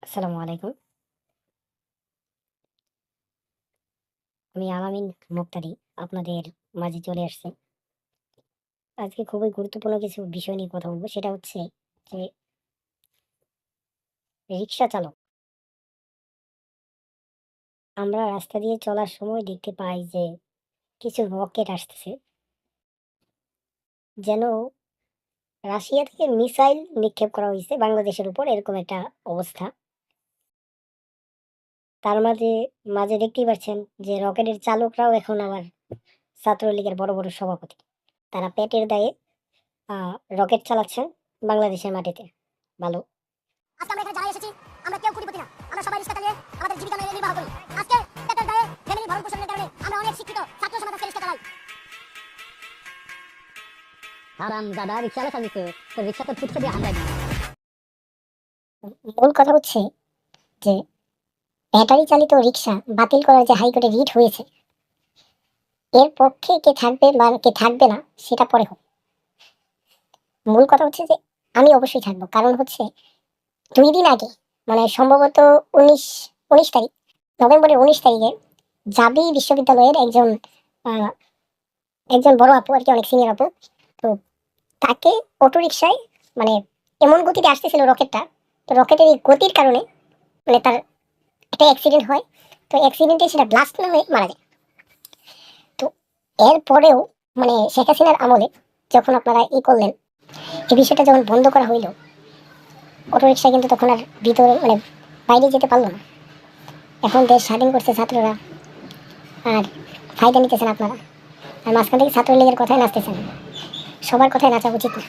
আসসালামু আলাইকুম। আমি আলামিন মুক্তাদি আপনাদের মাঝে চলে আসছি। আজকে খুবই গুরুত্বপূর্ণ কিছু বিষয় নিয়ে কথা বলব। সেটা হচ্ছে যে রিক্সা চালক। আমরা রাস্তা দিয়ে চলার সময় দেখতে পাই যে কিছু রকেট আসতেছে। যেন রাশিয়া থেকে মিসাইল নিক্ষেপ করা হইছে বাংলাদেশের উপর এরকম একটা অবস্থা। তার মাঝে মাঝে দেখতেই পাচ্ছেন যে রকেটের চালকরাও এখন আবার ছাত্রলীগের বড়, বড় সভাপতি। তারা পেটের দায়ে আ রকেট চালাচ্ছেন বাংলাদেশের মাটিতে। ভালো। আজকে আমরা এখানে যারা এসেছি আমরা কেউ কোটিপতি না, আমরা সবাই রিক্সা চালিয়ে আমাদের জীবিকা নির্বাহ করি। আজকে পেটের দায়ে ফ্যামিলি ভরণ পোষণের কারণে আমরা অনেক শিক্ষিত ছাত্র সমাজ আজকে রিক্সা চালাই। হারাম দাদা রিক্সা চালিয়েছে তো রিক্সা তো ফুটছে দিয়ে হামলা দিই। মূল কথা হচ্ছে যে ব্যাটারি চালিত রিক্সা বাতিল করার যে হাইকোর্টে রিট হয়েছে এর পক্ষে কে থাকবে বা কে থাকবে না সেটা পরে হোক। মূল কথা হচ্ছে যে আমি অবশ্যই থাকবো, কারণ হচ্ছে 2 দিন আগে মানে সম্ভবত 19 তারিখ, নভেম্বরের 19 তারিখে জাবি বিশ্ববিদ্যালয়ের আহ, একজন বড় আপু আর কি, অনেক সিনিয়র আপু, তো তাকে অটোরিকশায় মানে এমন গতিতে আসতেছিল রকেটটা, তো রকেটের এই গতির কারণে মানে তার একটা অ্যাক্সিডেন্ট হয়। তো অ্যাক্সিডেন্টে সেটা ব্লাস্ট না হয়ে মারা যায়। তো এরপরেও মানে শেখ হাসিনার আমলে যখন আপনারা করলেন, এই বিষয়টা যখন বন্ধ করা হইল, অটোরিকশা কিন্তু তখন আর ভিতরে মানে বাইরে যেতে পারলো না। এখন দেশ স্বাধীন করছে ছাত্ররা, আর ফায়দা নিতেছেন আপনারা, আর মাঝখান থেকে ছাত্রলীগের কথায় নাচতেছেন। সবার কথায় নাচা উচিত না।